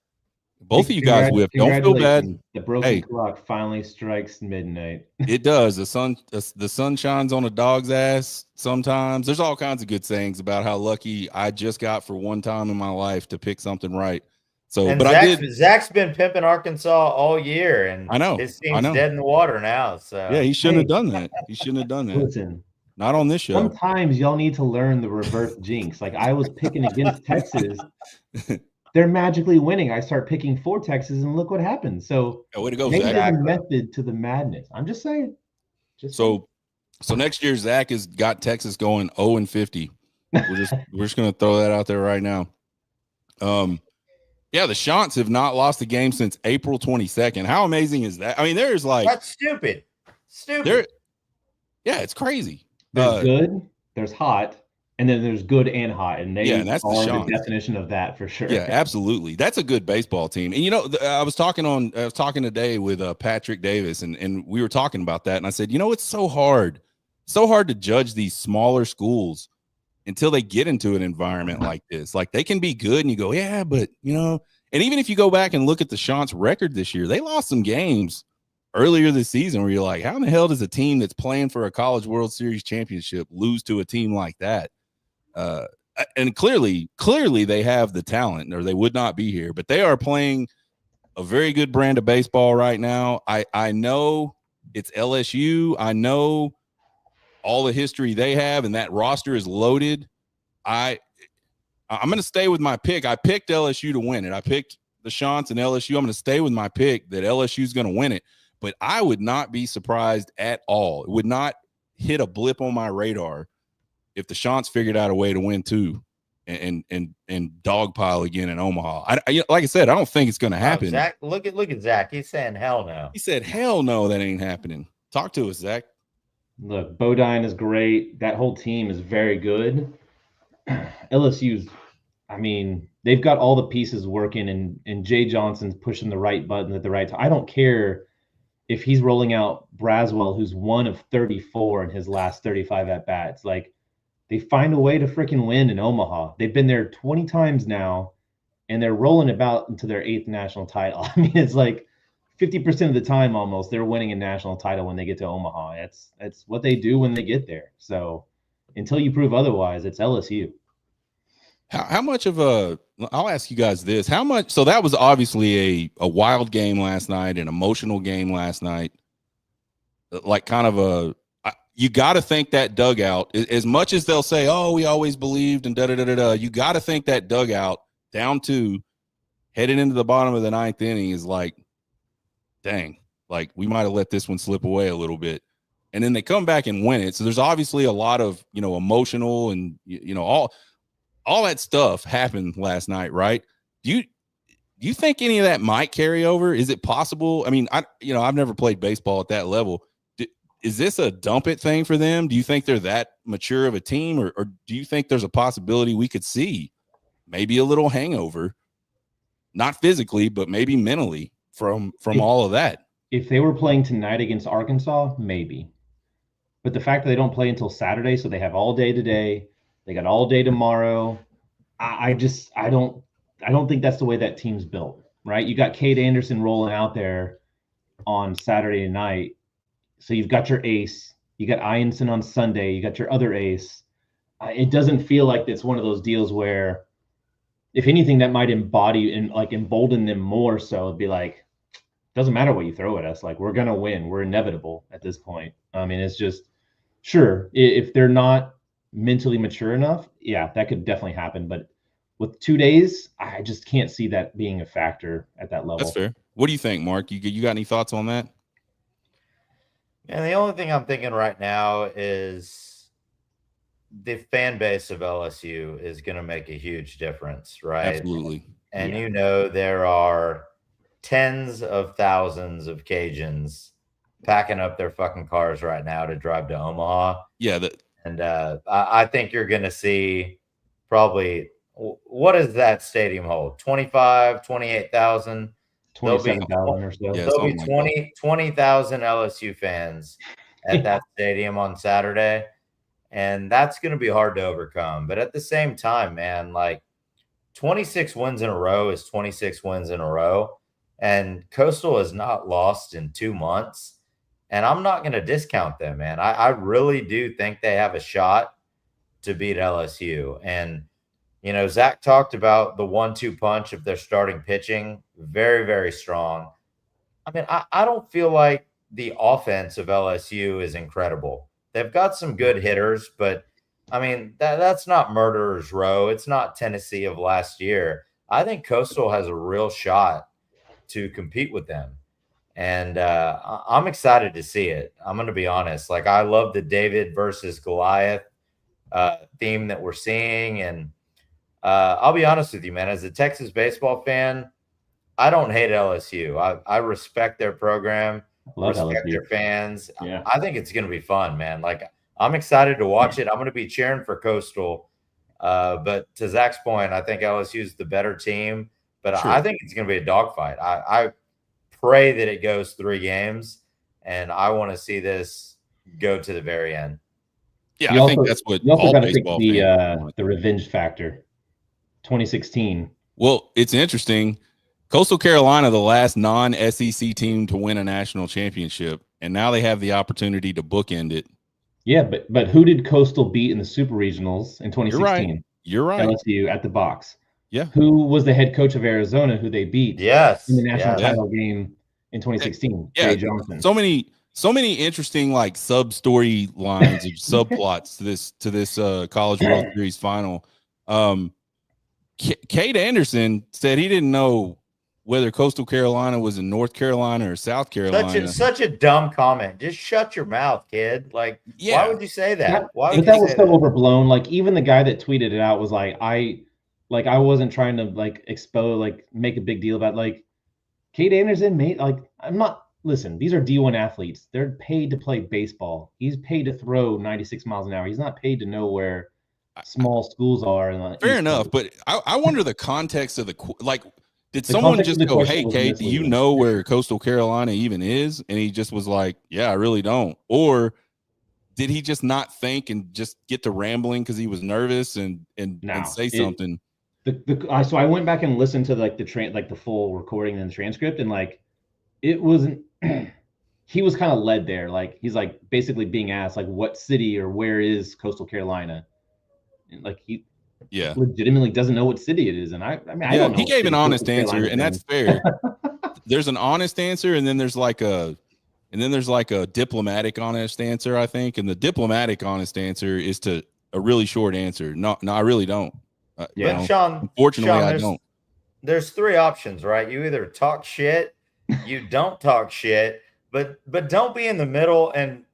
Both of you guys whipped. Don't feel bad. The broken clock finally strikes midnight. It does. The sun shines on a dog's ass sometimes. There's all kinds of good sayings about how lucky I just got for one time in my life to pick something right. So, and but Zach's been pimping Arkansas all year, and I know it seems dead in the water now. So yeah, he shouldn't have done that. He shouldn't have done that. Listen, not on this show. Sometimes y'all need to learn the reverse jinx. Like I was picking against Texas. They're magically winning. I start picking for Texas, and look what happens. So way to go, maybe Zach. there's a method to the madness. I'm just saying. So next year, Zach has got Texas going 0-50. We're just gonna throw that out there right now. Yeah, the Shants have not lost a game since April 22nd. How amazing is that? I mean, there's like that's stupid. Yeah, it's crazy. There's good. There's hot. And then there's good and hot, and they and that's are the Chants. definition of that for sure. Yeah, absolutely. That's a good baseball team. And I was talking today with Patrick Davis, and we were talking about that. And I said, it's so hard to judge these smaller schools until they get into an environment like this. Like, they can be good, and you go, yeah, but and even if you go back and look at the Chants record this year, they lost some games earlier this season where you're like, how in the hell does a team that's playing for a College World Series championship lose to a team like that? And clearly they have the talent, or they would not be here. But they are playing a very good brand of baseball right now. I know it's LSU. I know all the history they have, and that roster is loaded. I'm going to stay with my pick. I picked LSU to win it. I picked the Chants and LSU. I'm going to stay with my pick that LSU is going to win it. But I would not be surprised at all. It would not hit a blip on my radar if the Chants figured out a way to win too and dogpile again in Omaha. Like I said, I don't think it's going to happen. Zach, look at Zach. He's saying hell no. He said, hell no, that ain't happening. Talk to us, Zach. Look, Bodine is great. That whole team is very good. LSU's, they've got all the pieces working, and Jay Johnson's pushing the right button at the right time. I don't care if he's rolling out Braswell, who's 1 of 34 in his last 35 at-bats. Like, they find a way to freaking win in Omaha. They've been there 20 times now, and they're rolling about into their 8th national title. It's like 50% of the time almost they're winning a national title when they get to Omaha. That's what they do when they get there. So until you prove otherwise, it's LSU. How much of I'll ask you guys this. How much, so that was obviously a wild game last night, an emotional game last night. Like, kind of you got to think that dugout, as much as they'll say, oh, we always believed and da-da-da-da-da, you got to think that dugout down 2 heading into the bottom of the 9th inning is like, dang, like, we might have let this one slip away a little bit. And then they come back and win it. So there's obviously a lot of, emotional and, all that stuff happened last night, right? Do you think any of that might carry over? Is it possible? I've never played baseball at that level. Is this a dump it thing for them? Do you think they're that mature of a team, or do you think there's a possibility we could see maybe a little hangover, not physically, but maybe mentally from all of that? If they were playing tonight against Arkansas, maybe. But the fact that they don't play until Saturday, so they have all day today, they got all day tomorrow. I don't think that's the way that team's built, right? You got Cade Anderson rolling out there on Saturday night. So you've got your ace, you got Ianson on Sunday, you got your other ace. It doesn't feel like it's one of those deals where, if anything, that might embody and like embolden them more. So it'd be like, doesn't matter what you throw at us. Like, we're going to win. We're inevitable at this point. It's just, sure, if they're not mentally mature enough, yeah, that could definitely happen. But with 2 days, I just can't see that being a factor at that level. That's fair. What do you think, Mark? You got any thoughts on that? And the only thing I'm thinking right now is the fan base of LSU is going to make a huge difference, right? Absolutely. And there are tens of thousands of Cajuns packing up their fucking cars right now to drive to Omaha. Yeah. And I think you're going to see probably, what does that stadium hold? 28,000? 27,000 or so. There'll be 20,000 LSU fans at that stadium on Saturday. And that's going to be hard to overcome. But at the same time, man, like, 26 wins in a row is 26 wins in a row. And Coastal has not lost in 2 months. And I'm not going to discount them, man. I really do think they have a shot to beat LSU. And, Zach talked about the 1-2 punch of their starting pitching. Very, very strong. I don't feel like the offense of LSU is incredible. They've got some good hitters, but, that's not Murderer's Row. It's not Tennessee of last year. I think Coastal has a real shot to compete with them. And I'm excited to see it. I'm going to be honest. Like, I love the David versus Goliath theme that we're seeing. And I'll be honest with you, man. As a Texas baseball fan, I don't hate LSU. I respect their program, respect their fans. Yeah. I think it's going to be fun, man. Like, I'm excited to watch it. I'm going to be cheering for Coastal. But to Zach's point, I think LSU is the better team, but Sure. I think it's going to be a dogfight. I pray that it goes 3 games, and I want to see this go to the very end. Yeah, I think that's what you also all got to pick baseball fans want. the revenge factor. 2016. Well, it's interesting. Coastal Carolina, the last non-SEC team to win a national championship, and now they have the opportunity to bookend it. Yeah, but who did Coastal beat in the Super Regionals in 2016? You're right. LSU at the box. Yeah. Who was the head coach of Arizona who they beat Yes. in the national title game in 2016? Yeah. Jay Johnson. So many interesting like sub-story lines and subplots to this College World Series final. Cade Anderson said he didn't know whether Coastal Carolina was in North Carolina or South Carolina. Such a dumb comment. Just shut your mouth, kid. Like, why would you say that? Why would that was so overblown. Like, even the guy that tweeted it out was like, I wasn't trying to like expose, like make a big deal about like Cade Anderson made like listen, these are D1 athletes. They're paid to play baseball. He's paid to throw 96 miles an hour. He's not paid to know where small schools are. And fair enough, but I wonder the context of did someone just go, "Hey, Cade, do you know where Coastal Carolina even is?" And he just was like, "Yeah, I really don't." Or did he just not think and just get to rambling because he was nervous and say something? So I went back and listened to like the full recording and the transcript, and like it wasn't. He was kind of led there, like he's like basically being asked like, "What city or where is Coastal Carolina?" And like he legitimately doesn't know what city it is, and I mean I don't know. He gave an honest answer, and that's fair. There's an honest answer, and then there's like a diplomatic honest answer, I think. And the diplomatic honest answer is to a really short answer. No, I really don't. Yeah, Sean. Unfortunately, I don't. There's 3 options, right? You either talk shit, you don't talk shit, but don't be in the middle and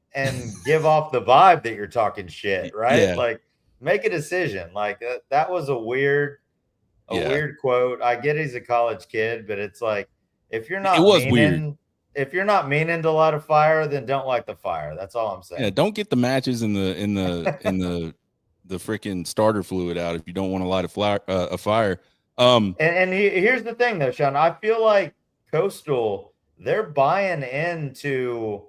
give off the vibe that you're talking shit, right? Yeah. Like, make a decision. Like that was a weird quote. I get he's a college kid, but it's like if you're not if you're not meaning to light a fire, then don't light the fire. That's all I'm saying. Yeah, don't get the matches in the freaking starter fluid out if you don't want to light a fire. And here's the thing though, Sean. I feel like Coastal, they're buying into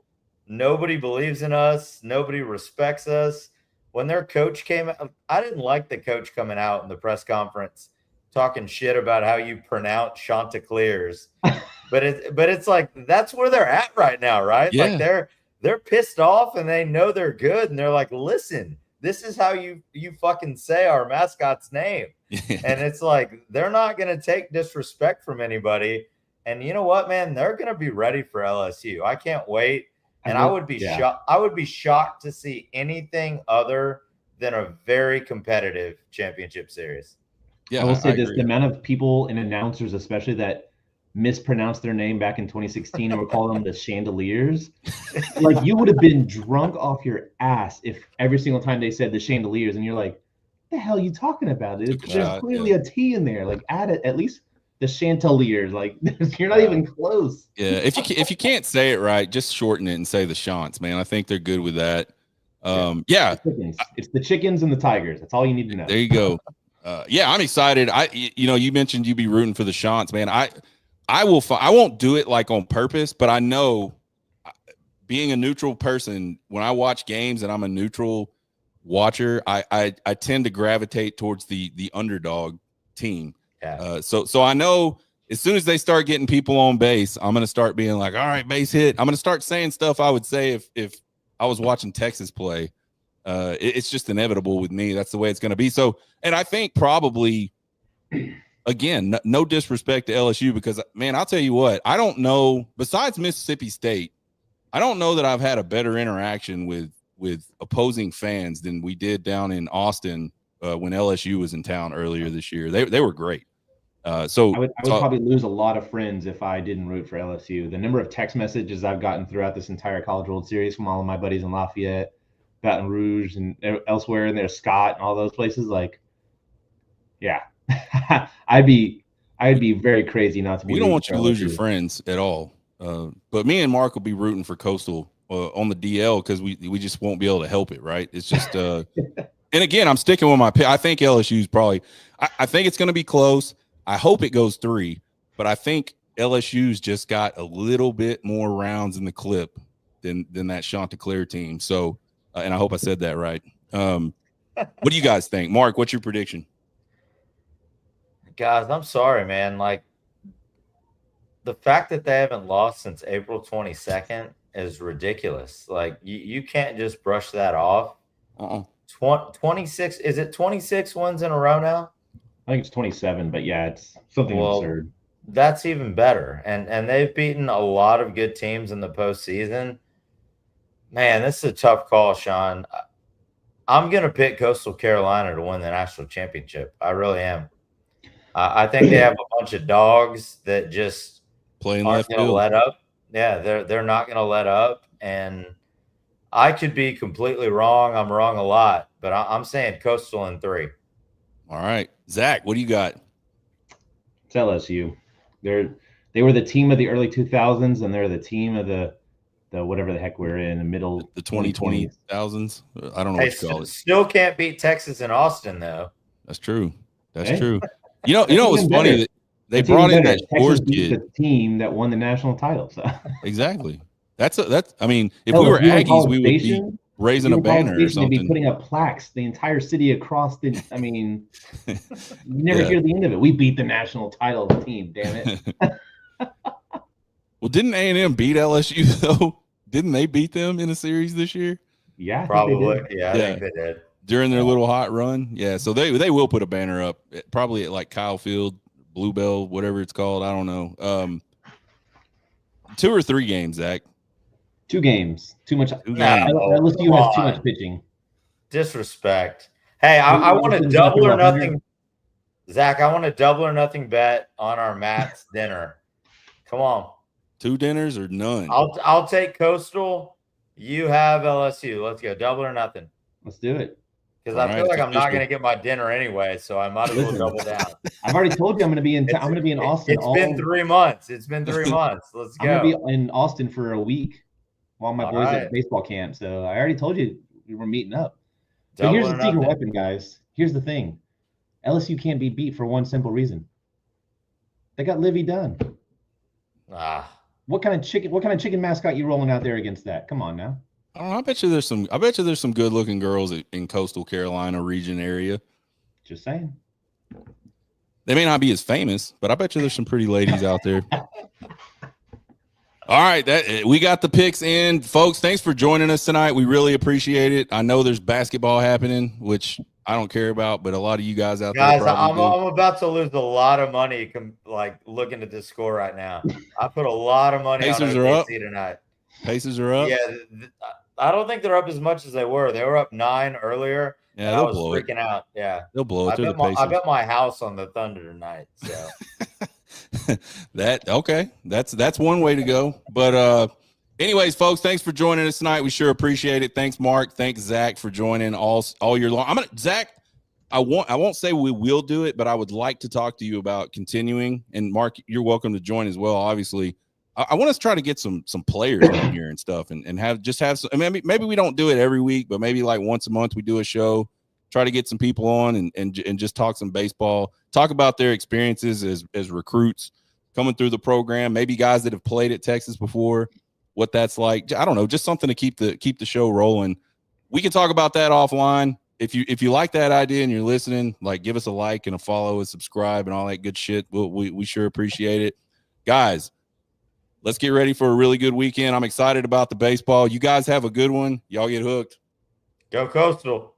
nobody believes in us, nobody respects us. When their coach came out, I didn't like the coach coming out in the press conference talking shit about how you pronounce Chanticleers. but it's like that's where they're at right now, right? Yeah. Like they're pissed off and they know they're good, and they're like, listen, this is how you fucking say our mascot's name. And it's like they're not gonna take disrespect from anybody. And you know what, man? They're gonna be ready for LSU. I can't wait. And I would be shocked. I would be shocked to see anything other than a very competitive championship series. Yeah, I will say this: the amount of people and announcers, especially that mispronounced their name back in 2016 and were calling them the Chandeliers. Like, you would have been drunk off your ass if every single time they said the Chandeliers, and you're like, "What the hell are you talking about? There's clearly a T in there. Like, add it at least." The Chanticleers, like you're not even close. Yeah, if you can't say it right, just shorten it and say the Shants, man. I think they're good with that. It's the chickens and the tigers. That's all you need to know. There you go. I'm excited. You mentioned you'd be rooting for the Shants, man. I won't do it like on purpose, but I know being a neutral person, when I watch games and I'm a neutral watcher, I tend to gravitate towards the underdog team. Yeah. So I know as soon as they start getting people on base, I'm going to start being like, all right, base hit. I'm going to start saying stuff I would say if I was watching Texas play. It's just inevitable with me. That's the way it's going to be. So, and I think probably, again, no disrespect to LSU, because, man, I'll tell you what, I don't know, besides Mississippi State, I don't know that I've had a better interaction with opposing fans than we did down in Austin when LSU was in town earlier this year. They were great. So I would probably lose a lot of friends if I didn't root for LSU. The number of text messages I've gotten throughout this entire College World Series from all of my buddies in Lafayette, Baton Rouge, and elsewhere, and there's Scott and all those places. Like, yeah, I'd be very crazy not to be. We don't want you to lose your friends at all. But me and Marc will be rooting for Coastal on the DL because we just won't be able to help it, right? It's just and again, I'm sticking with my pick. I think LSU's probably I think it's going to be close. I hope it goes 3, but I think LSU's just got a little bit more rounds in the clip than that Chanticleer team. So, and I hope I said that right. What do you guys think? Mark, what's your prediction? Guys, I'm sorry, man. Like, the fact that they haven't lost since April 22nd is ridiculous. Like, you can't just brush that off. 26, is it 26 wins in a row now? I think it's 27, but yeah, it's something absurd. That's even better. And they've beaten a lot of good teams in the postseason. Man, this is a tough call, Sean. I'm going to pick Coastal Carolina to win the national championship. I really am. I think they have a bunch of dogs that just playing aren't left going to field. let up. Yeah, they're not going to let up. And I could be completely wrong. I'm wrong a lot, but I'm saying Coastal in 3. All right. Zach, what do you got? It's LSU. They were the team of the early 2000s, and they're the team of the whatever the heck we're in the middle, the 2020s. I don't know what you call it. Still can't beat Texas and Austin though. That's true. That's true. You know, it was funny that they brought in that Shores kid, the team that won the national title. So. Exactly. That's. I mean, if we were Aggies, we would be raising a banner or something. They'd be putting up plaques the entire city across the. I mean, you never hear the end of it. We beat the national title team. Damn it. Well, didn't A&M beat LSU though? Didn't they beat them in a series this year? Yeah, probably. Yeah, I think they did during their little hot run. Yeah, so they will put a banner up probably at like Kyle Field, Bluebell, whatever it's called. I don't know. 2 or 3 games, Zach. 2 games. Too much. LSU has too much pitching. Disrespect. Hey, I want a double or nothing. Zach, I want a double or nothing bet on our Matt's dinner. Come on. 2 dinners or none? I'll take Coastal. You have LSU. Let's go. Double or nothing. Let's do it. Because I feel like I'm not going to get my dinner anyway, so I might as well double down. I've already told you I'm going to be in. I'm going to be in Austin. It's been 3 months. It's been 3 months. Let's go. I'm going to be in Austin for a week while my boys at baseball camp. So I already told you we were meeting up. So here's the secret weapon, guys. Here's the thing: LSU can't be beat for one simple reason. They got Livy Dunn. What kind of chicken mascot you rolling out there against that? Come on now. I don't know. I bet you there's some good looking girls in coastal Carolina region area. Just saying. They may not be as famous, but I bet you there's some pretty ladies out there. All right, we got the picks in, folks. Thanks for joining us tonight. We really appreciate it. I know there's basketball happening, which I don't care about, but a lot of you guys out there. Guys, I'm about to lose a lot of money. Like looking at this score right now, I put a lot of money on OKC tonight. Pacers are up. Yeah, I don't think they're up as much as they were. They were up 9 earlier. Yeah, and I was freaking out. Yeah, they'll blow it. I bet my house on the Thunder tonight. So that's one way to go. But anyways, folks, thanks for joining us tonight. We sure appreciate it. Thanks, Mark. Thanks, Zach, for joining all year long. Zach, I won't say we will do it, but I would like to talk to you about continuing. And Mark, you're welcome to join as well. Obviously, I want us to try to get some players in here and stuff, and have some. I mean, maybe we don't do it every week, but maybe like once a month we do a show. Try to get some people on and just talk some baseball. Talk about their experiences as recruits coming through the program. Maybe guys that have played at Texas before, what that's like. I don't know, just something to keep the show rolling. We can talk about that offline. If you like that idea and you're listening, like give us a like and a follow and subscribe and all that good shit. We sure appreciate it, guys. Let's get ready for a really good weekend. I'm excited about the baseball. You guys have a good one. Y'all get hooked. Go Coastal.